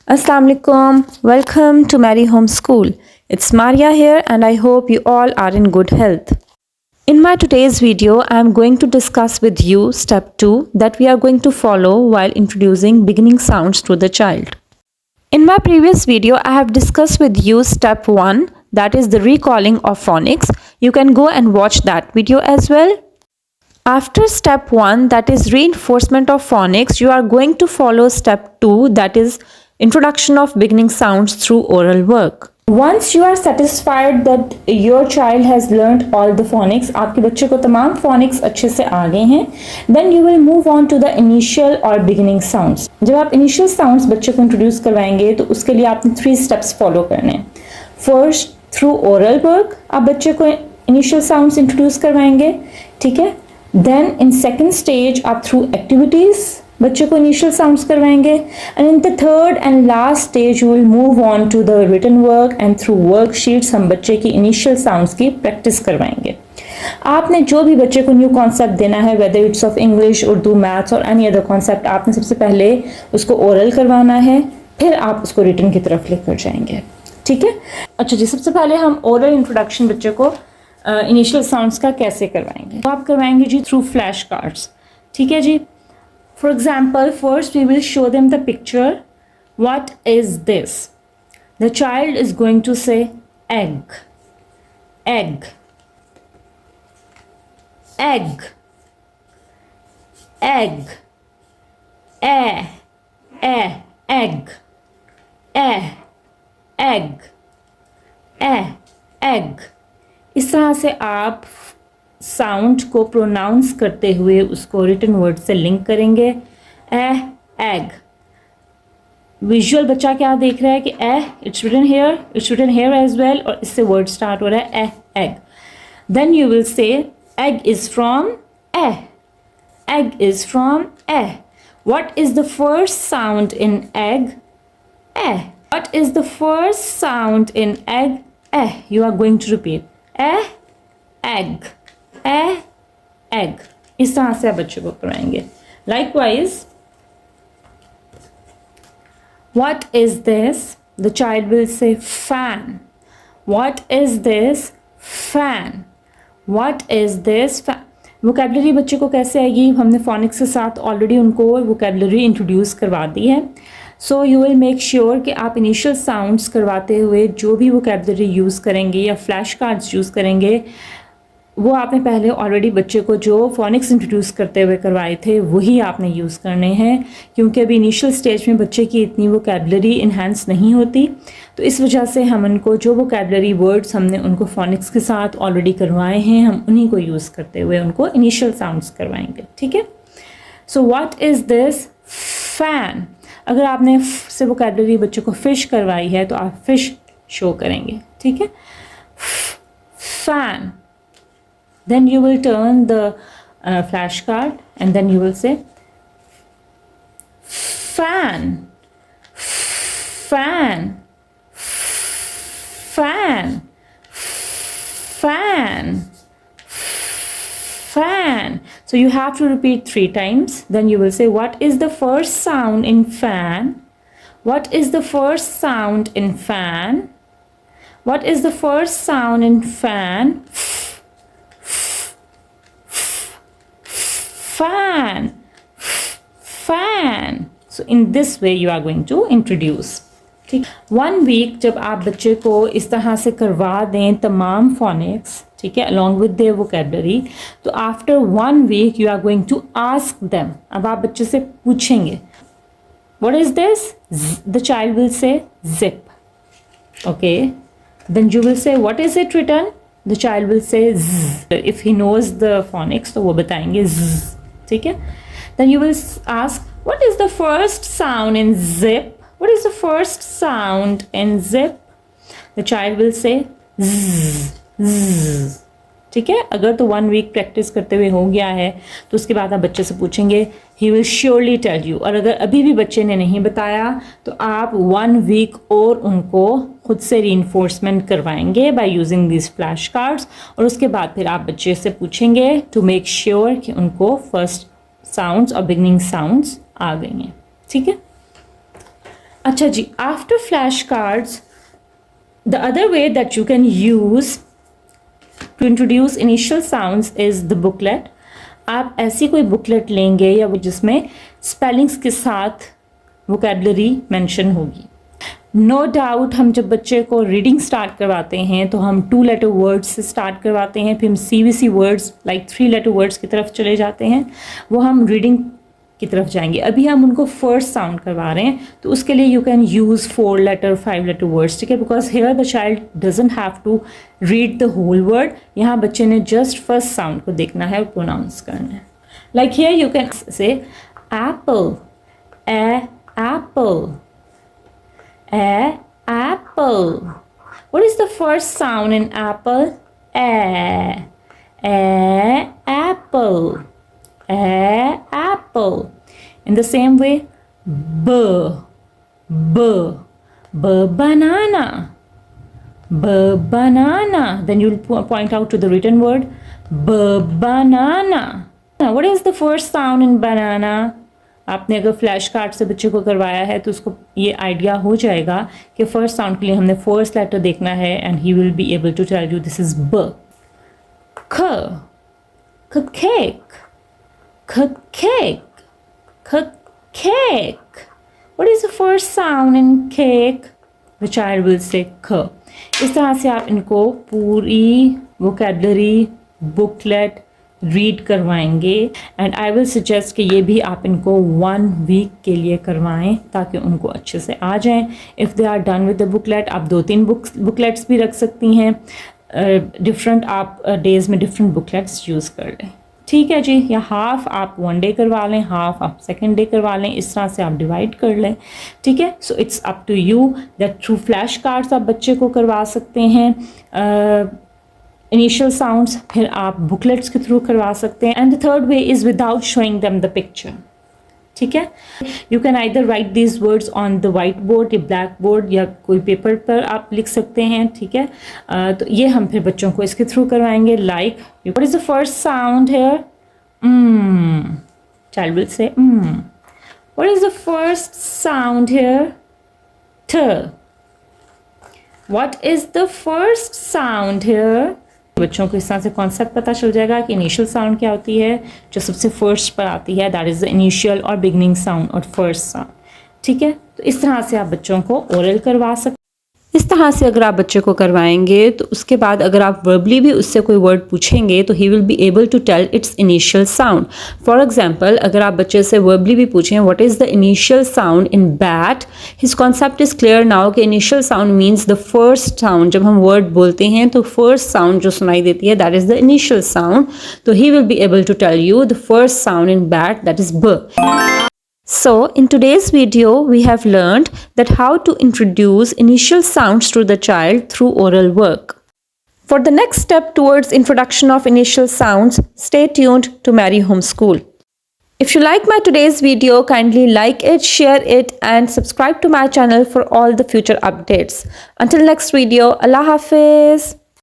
Assalamu alaikum. Welcome to Mary Home School. It's Maria here and I hope you all are in good health. In my today's video, I am going to discuss with you step 2 that we are going to follow while introducing beginning sounds to the child. In my previous video, I have discussed with you step 1, that is the recalling of phonics. You can go and watch that video as well. After step 1, that is reinforcement of phonics, you are going to follow step 2, that is introduction of beginning sounds through oral work. Once you are satisfied that your child has learned all the phonics, आपके बच्चे को तमाम phonics अच्छे से आ गए हैं, then you will move on to the initial or beginning sounds. जब आप initial sounds बच्चे को introduce करवाएंगे तो उसके लिए आपने 3 steps follow करने हैं. First, through oral work आप बच्चे को initial sounds introduce करवाएंगे, ठीक है? Then in second stage आप through activities बच्चे को initial sounds करवाएंगे, and in the third and last stage you will move on to the written work and through worksheets हम बच्चे की initial sounds की practice करवाएंगे. आपने जो भी बच्चे को न्यू कॉन्सेप्ट देना है, whether it's of English, Urdu, maths और any other concept, आपने सबसे पहले उसको ओरल करवाना है, फिर आप उसको रिटन की तरफ लेकर जाएंगे, ठीक है? अच्छा जी, सबसे पहले हम ओरल इंट्रोडक्शन बच्चे को इनिशियल साउंड्स का कैसे करवाएंगे? तो आप करवाएंगे जी थ्रू फ्लैश कार्ड्स, ठीक है जी? For example, first we will show them the picture. What is this? The child is going to say egg, egg, egg, egg, egg, egg, egg. इस तरह से आप साउंड को प्रोनाउंस करते हुए उसको रिटन वर्ड से लिंक करेंगे. एग. विजुअल बच्चा क्या देख रहा है कि it's written here as well, और इससे वर्ड स्टार्ट हो रहा है egg. Then you will say egg is from egg is from what is the first sound in egg? What is the first sound in egg? You are going to repeat egg, egg. इस तरह से आप बच्चों को कराएंगे. Likewise, what is this? The child will say fan. What is this? Fan. What is this? Fan. Vocabulary बच्चे को कैसे आएगी? हमने फोनिक्स के साथ ऑलरेडी उनको वोकैबलरी इंट्रोड्यूस करवा दी है. So you will make sure कि आप इनिशियल साउंड्स करवाते हुए जो भी वोकैबलरी यूज़ करेंगे या फ्लैश कार्ड्स यूज़ करेंगे, वो आपने पहले ऑलरेडी बच्चे को जो फोनिक्स इंट्रोड्यूस करते हुए करवाए थे वही आपने यूज़ करने हैं, क्योंकि अभी इनिशियल स्टेज में बच्चे की इतनी वोकैबलरी इन्हांस नहीं होती. तो इस वजह से हम उनको जो वोकैबलरी वर्ड्स हमने उनको फोनिक्स के साथ ऑलरेडी करवाए हैं, हम उन्हीं को यूज़ करते हुए उनको इनिशियल साउंड्स करवाएंगे, ठीक है? So what is this? Fan. अगर आपने से वोकैबलरी बच्चे को फ़िश करवाई है तो आप फ़िश शो करेंगे, ठीक है? Fan. Then you will turn the flashcard and then you will say fan, fan, fan, fan, fan. So you have to repeat 3 times. Then you will say, what is the first sound in fan? What is the first sound in fan? What is the first sound in fan? Fan, fan. So in this way you are going to introduce. ठीक. 1 week जब आप बच्चे को इस तरह से करवा दें तमाम phonics, ठीक है, along with their vocabulary, तो after 1 week you are going to ask them. अब आप बच्चे से पूछेंगे, what is this? The child will say zip. Okay. Then you will say, what is it written? The child will say z. If he knows the phonics तो वो बताएंगे z, ठीक है? Then you will ask, what is the first sound in zip? What is the first sound in zip? The child will say z, z. ठीक है? अगर तो 1 week practice करते हुए हो गया है तो उसके बाद आप बच्चे से पूछेंगे, he will surely tell you. और अगर अभी भी बच्चे ने नहीं बताया तो आप 1 week और उनको खुद से रीइंफोर्समेंट करवाएंगे by using this flash cards. और उसके बाद फिर आप बच्चे से पूछेंगे टू मेक श्योर कि उनको फर्स्ट साउंड्स और बिगनिंग साउंड्स आ गई हैं, ठीक है? अच्छा जी, after flashcards, the other way that you can use to introduce initial sounds is the booklet. आप ऐसी कोई बुकलेट लेंगे या जिसमें स्पेलिंग्स के साथ वोकैबलरी मेंशन होगी. नो डाउट हम जब बच्चे को रीडिंग स्टार्ट करवाते हैं तो हम 2 लेटर वर्ड्स से स्टार्ट करवाते हैं, फिर हम CVC words like 3 letter words की तरफ चले जाते हैं, वो हम रीडिंग की तरफ जाएंगे. अभी हम उनको फर्स्ट साउंड करवा रहे हैं तो उसके लिए you can use 4 letter 5 letter words, ठीक है, because here the child doesn't have to read the whole word. यहाँ बच्चे ने जस्ट फर्स्ट साउंड को देखना है और प्रोनाउंस करना है. Like here you can say Apple, Apple, apple. What is the first sound in apple? Apple, apple. In the same way, b, banana, banana. Then you'll point out to the written word, banana. Now, what is the first sound in banana? आपने अगर flash card से बच्चे को करवाया है तो उसको ये आइडिया हो जाएगा कि फर्स्ट साउंड के लिए हमने फर्स्ट लेटर देखना है, and he will be able to tell you this is ब. Cake, cake, cake. What is the first sound in cake? The child will say क. इस तरह से आप इनको पूरी वोकैबलरी बुकलेट रीड करवाएंगे, एंड आई विल सजेस्ट कि ये भी आप इनको 1 वीक के लिए करवाएं ताकि उनको अच्छे से आ जाएं. If they are done with the booklet, आप 2-3 बुकलेट्स भी रख सकती हैं. डिफरेंट आप डेज़ में डिफरेंट बुकलेट्स यूज़ कर लें, ठीक है जी. या हाफ आप 1 डे करवा लें, हाफ आप 2nd डे करवा लें, इस तरह से आप डिवाइड कर लें, ठीक है. So it's up to you that through flash cards आप बच्चे को करवा सकते हैं इनिशियल साउंड्स, फिर आप बुकलेट्स के थ्रू करवा सकते हैं. And the third way is without showing them the picture, ठीक है. You can either right these words on the white board या ब्लैक बोर्ड या कोई पेपर पर आप लिख सकते हैं, ठीक है. तो ये हम फिर बच्चों को इसके थ्रू करवाएंगे. Like what is the first sound here? Child will say what is the first sound here? थ. What is the first sound here? बच्चों को इस तरह से कॉन्सेप्ट पता चल जाएगा कि इनिशियल साउंड क्या होती है. जो सबसे फर्स्ट पर आती है दैट इज़ द इनिशियल और बिगनिंग साउंड और फर्स्ट साउंड, ठीक है. तो इस तरह से आप बच्चों को ओरल करवा सकते हैं. इस तरह से अगर आप बच्चे को करवाएंगे तो उसके बाद अगर आप वर्बली भी उससे कोई वर्ड पूछेंगे तो he will be able to tell its initial sound. For example, अगर आप बच्चे से वर्बली भी पूछें what is the initial sound in bat, his concept is clear now कि initial sound means the first sound. जब हम वर्ड बोलते हैं तो फर्स्ट साउंड जो सुनाई देती है that is the initial sound. तो he will be able to tell you the first sound in bat, that is ब. So, in today's video, we have learned that how to introduce initial sounds to the child through oral work. For the next step towards introduction of initial sounds, stay tuned to Mary Home School. If you like my today's video, kindly like it, share it, and subscribe to my channel for all the future updates. Until next video, Allah Hafiz.